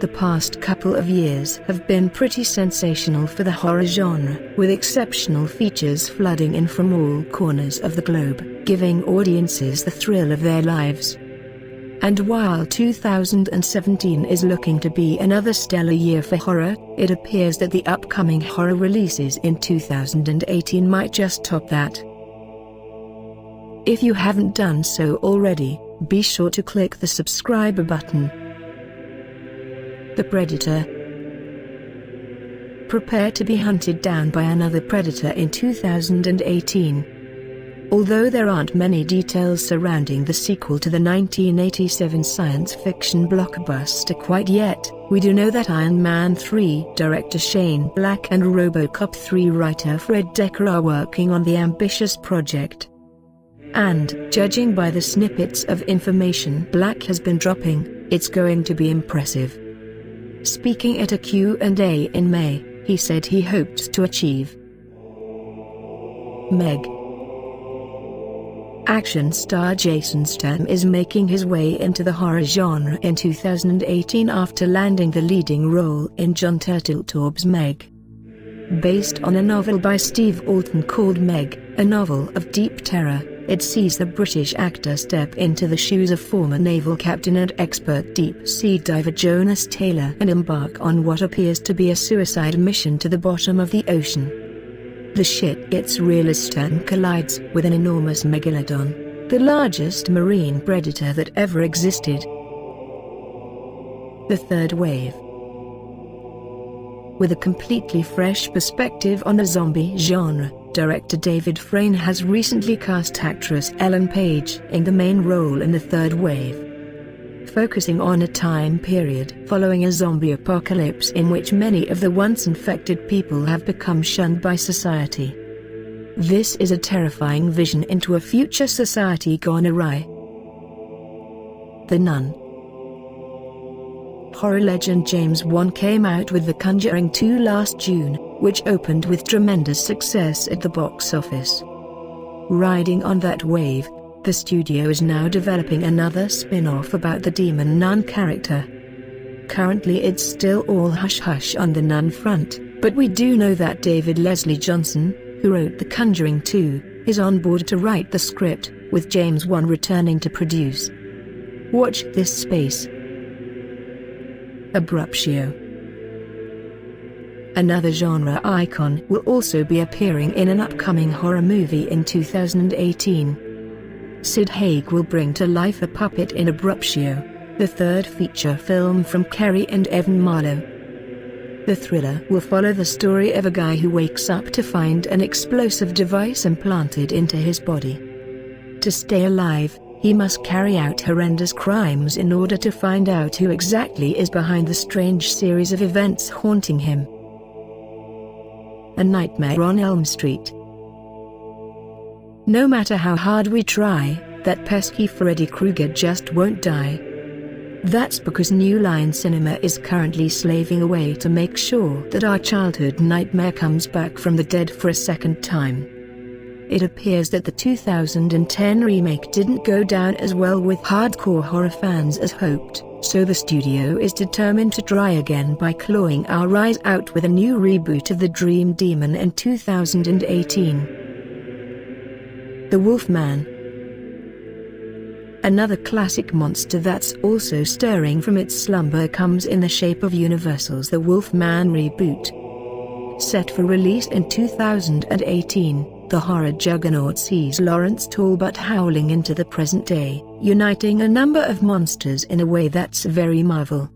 The past couple of years have been pretty sensational for the horror genre, with exceptional features flooding in from all corners of the globe, giving audiences the thrill of their lives. And while 2017 is looking to be another stellar year for horror, it appears that the upcoming horror releases in 2018 might just top that. If you haven't done so already, be sure to click the subscribe button. The Predator. Prepare to be hunted down by another predator in 2018. Although there aren't many details surrounding the sequel to the 1987 science fiction blockbuster quite yet, we do know that Iron Man 3 director Shane Black and RoboCop 3 writer Fred Decker are working on the ambitious project. And, judging by the snippets of information Black has been dropping, it's going to be impressive. Speaking at a Q&A in May, he said he hoped to achieve Meg. Action star Jason Statham is making his way into the horror genre in 2018 after landing the leading role in Jon Turteltaub's Meg. Based on a novel by Steve Alton called Meg, a novel of deep terror, it sees the British actor step into the shoes of former naval captain and expert deep-sea diver Jonas Taylor and embark on what appears to be a suicide mission to the bottom of the ocean. The shit gets real as Statham collides with an enormous megalodon, the largest marine predator that ever existed. The Third Wave. With a completely fresh perspective on the zombie genre, director David Frayne has recently cast actress Ellen Page in the main role in The Third Wave, focusing on a time period following a zombie apocalypse in which many of the once infected people have become shunned by society. This is a terrifying vision into a future society gone awry. The Nun. Horror legend James Wan came out with The Conjuring 2 last June, which opened with tremendous success at the box office. Riding on that wave, the studio is now developing another spin-off about the demon nun character. Currently it's still all hush-hush on the Nun front, but we do know that David Leslie Johnson, who wrote The Conjuring 2, is on board to write the script, with James Wan returning to produce. Watch this space. Abduction. Another genre icon will also be appearing in an upcoming horror movie in 2018. Sid Haig will bring to life a puppet in Abduction, the third feature film from Kerry and Evan Marlowe. The thriller will follow the story of a guy who wakes up to find an explosive device implanted into his body. To stay alive, he must carry out horrendous crimes in order to find out who exactly is behind the strange series of events haunting him. A Nightmare on Elm Street. No matter how hard we try, that pesky Freddy Krueger just won't die. That's because New Line Cinema is currently slaving away to make sure that our childhood nightmare comes back from the dead for a second time. It appears that the 2010 remake didn't go down as well with hardcore horror fans as hoped, so the studio is determined to try again by clawing our eyes out with a new reboot of the Dream Demon in 2018. The Wolfman. Another classic monster that's also stirring from its slumber comes in the shape of Universal's The Wolfman reboot. Set for release in 2018, the horror juggernaut sees Lawrence Talbot howling into the present day, uniting a number of monsters in a way that's very Marvel.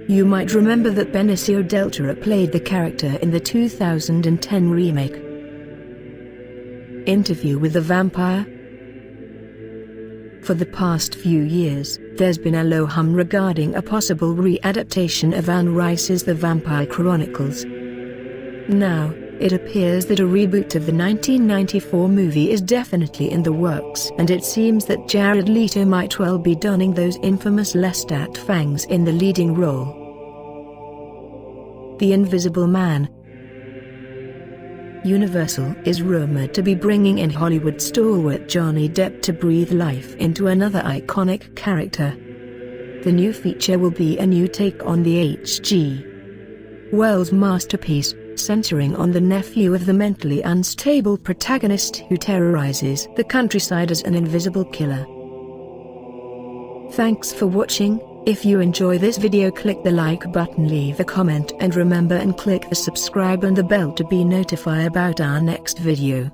You might remember that Benicio del Toro played the character in the 2010 remake. Interview with the Vampire. For the past few years, there's been a low hum regarding a possible re-adaptation of Anne Rice's The Vampire Chronicles. Now, it appears that a reboot of the 1994 movie is definitely in the works, and it seems that Jared Leto might well be donning those infamous Lestat fangs in the leading role. The Invisible Man. Universal is rumored to be bringing in Hollywood stalwart Johnny Depp to breathe life into another iconic character. The new feature will be a new take on the H.G. Wells masterpiece, centering on the nephew of the mentally unstable protagonist who terrorizes the countryside as an invisible killer. Thanks for watching. If you enjoy this video, click the like button, leave a comment, and remember and click the subscribe and the bell to be notified about our next video.